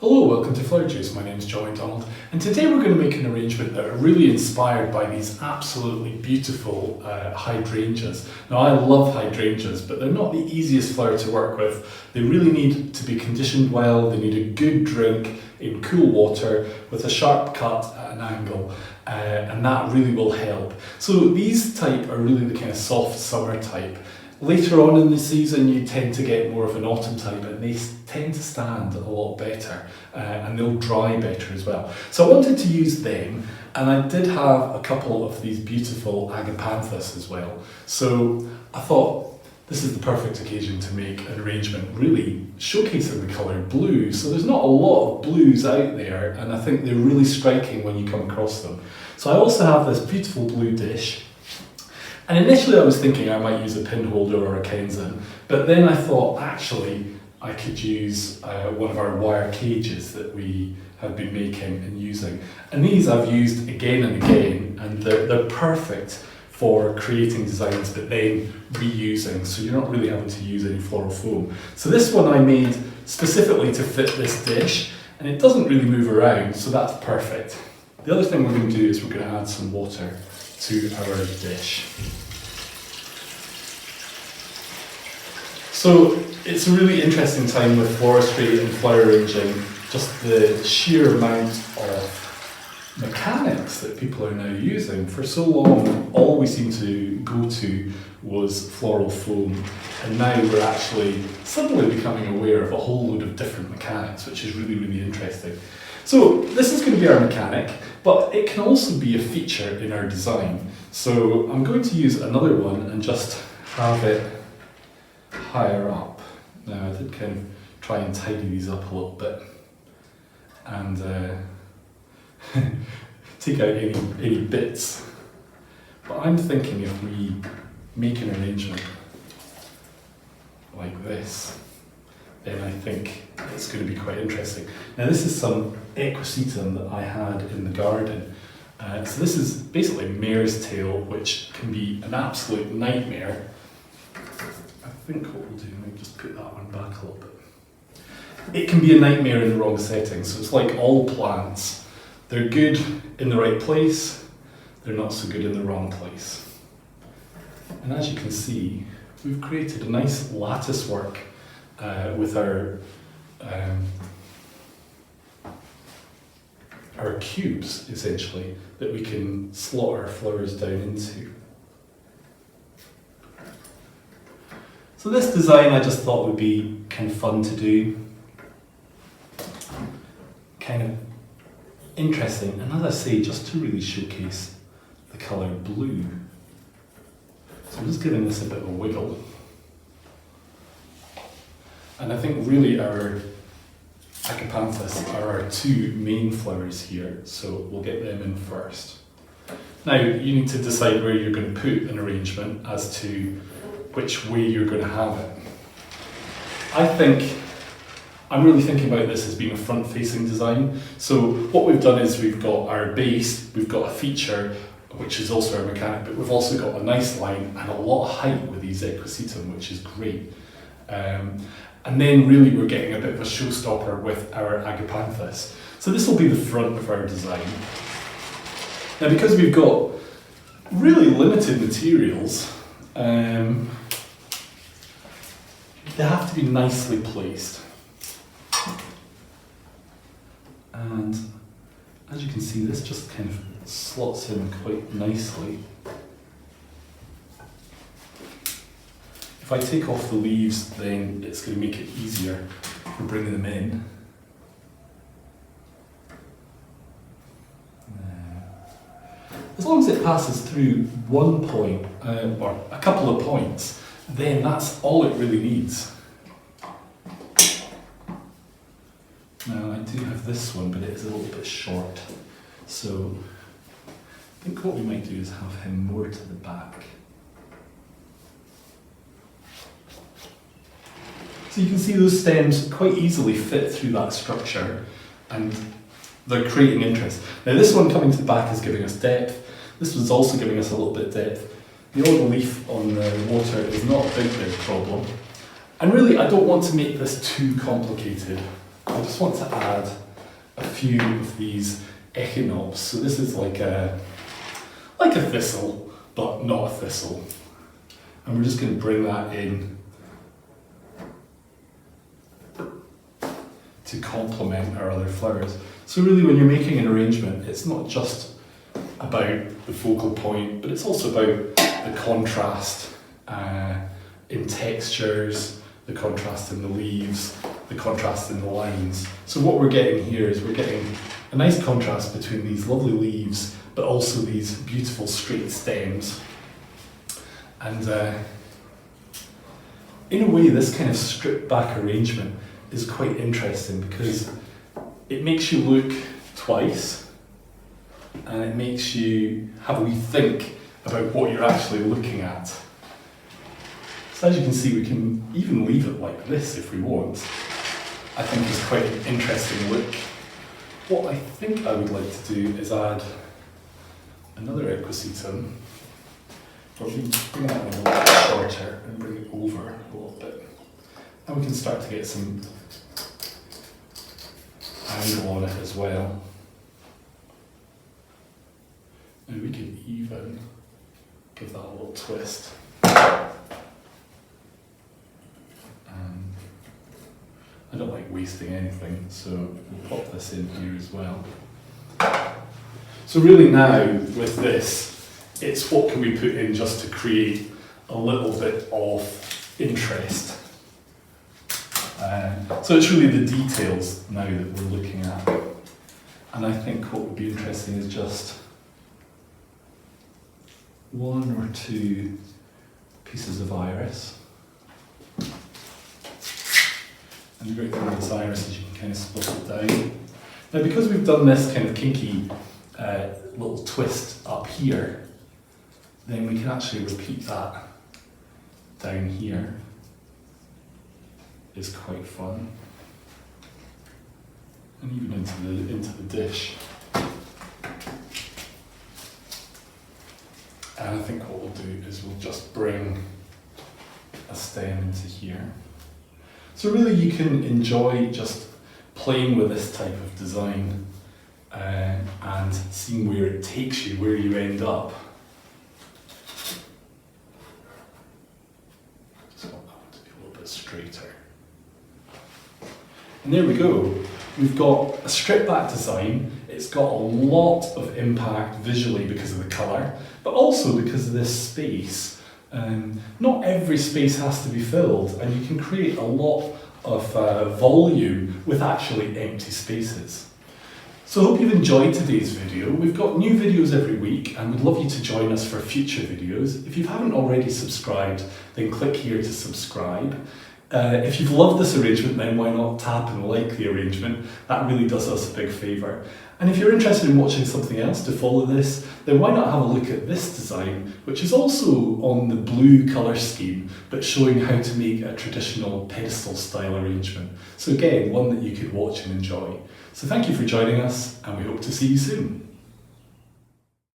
Hello, welcome to Flower Juice. My name is Joey Donald, and today we're going to make an arrangement that are really inspired by these absolutely beautiful hydrangeas. Now, I love hydrangeas, but they're not the easiest flower to work with. They really need to be conditioned well, they need a good drink in cool water with a sharp cut at an angle, and that really will help. So these type are really the kind of soft summer type. Later on in the season you tend to get more of an autumn type, and they tend to stand a lot better and they'll dry better as well. So I wanted to use them, and I did have a couple of these beautiful agapanthus as well. So I thought this is the perfect occasion to make an arrangement really showcasing the colour blue. So there's not a lot of blues out there, and I think they're really striking when you come across them. So I also have this beautiful blue dish. And initially I was thinking I might use a pin holder or a Kenzen, but then I thought actually I could use one of our wire cages that we have been making and using. And these I've used again and again, and they're perfect for creating designs but then reusing, so you're not really having to use any floral foam. So this one I made specifically to fit this dish, and it doesn't really move around, so that's perfect. The other thing we're going to do is we're going to add some water to our dish. So it's a really interesting time with floristry and flower arranging, just the sheer amount of mechanics that people are now using. For so long, all we seemed to go to was floral foam, and now we're actually suddenly becoming aware of a whole load of different mechanics, which is really, really interesting. So this is going to be our mechanic, but it can also be a feature in our design. So I'm going to use another one and just have it higher up. Now I did kind of try and tidy these up a little bit and take out any bits. But I'm thinking if we make an arrangement like this, then I think it's going to be quite interesting. Now this is some equisetum that I had in the garden. So this is basically mare's tail, which can be an absolute nightmare. I think what we'll do, let me just put that one back a little bit. It can be a nightmare in the wrong setting, so it's like all plants. They're good in the right place, they're not so good in the wrong place. And as you can see, we've created a nice lattice work with our cubes, essentially, that we can slot our flowers down into. So this design I just thought would be kind of fun to do, kind of interesting, and as I say, just to really showcase the colour blue. So I'm just giving this a bit of a wiggle. And I think really our agapanthus are our two main flowers here, so we'll get them in first. Now you need to decide where you're going to put an arrangement as to which way you're going to have it. I'm really thinking about this as being a front-facing design. So what we've done is we've got our base, we've got a feature, which is also our mechanic, but we've also got a nice line and a lot of height with these equisetum, which is great. And then really we're getting a bit of a showstopper with our agapanthus. So this will be the front of our design. Now because we've got really limited materials, they have to be nicely placed. And as you can see, this just kind of slots in quite nicely. If I take off the leaves, then it's going to make it easier for bringing them in. As long as it passes through one point, or a couple of points, then that's all it really needs. Now I do have this one, but it is a little bit short. So I think what we might do is have him more to the back. So you can see those stems quite easily fit through that structure, and they're creating interest. Now this one coming to the back is giving us depth. This one's also giving us a little bit of depth. The odd leaf on the water is not a big problem. And really I don't want to make this too complicated. I just want to add a few of these echinops. So this is like a thistle, but not a thistle. And we're just going to bring that in to complement our other flowers. So really when you're making an arrangement, it's not just about the focal point, but it's also about the contrast in textures, the contrast in the leaves, the contrast in the lines. So what we're getting here is we're getting a nice contrast between these lovely leaves, but also these beautiful straight stems. And in a way, this kind of stripped back arrangement is quite interesting because it makes you look twice, and it makes you have a wee think about what you're actually looking at. So as you can see, we can even leave it like this if we want. I think it's quite an interesting look. What I think I would like to do is add another equisetum. Probably bring that one a little bit shorter and bring it over a little bit. And we can start to get some angle on it as well. And we can even give that a little twist. I don't like wasting anything, so we'll pop this in here as well. So really now, with this, it's what can we put in just to create a little bit of interest. So it's really the details now that we're looking at. And I think what would be interesting is just one or two pieces of iris. And the great thing with this iris is you can kind of split it down. Now because we've done this kind of kinky little twist up here, then we can actually repeat that down here. It's quite fun. And even into the dish. And I think what we'll do is we'll just bring a stem into here. So really you can enjoy just playing with this type of design and seeing where it takes you, where you end up. Just want that one to be a little bit straighter. And there we go. We've got a stripped back design. It's got a lot of impact visually because of the colour, but also because of this space. Not every space has to be filled, and you can create a lot of volume with actually empty spaces. So I hope you've enjoyed today's video. We've got new videos every week and we'd love you to join us for future videos. If you haven't already subscribed, then click here to subscribe. If you've loved this arrangement, then why not tap and like the arrangement? That really does us a big favour. And if you're interested in watching something else to follow this, then why not have a look at this design, which is also on the blue colour scheme, but showing how to make a traditional pedestal style arrangement. So again, one that you could watch and enjoy. So thank you for joining us, and we hope to see you soon.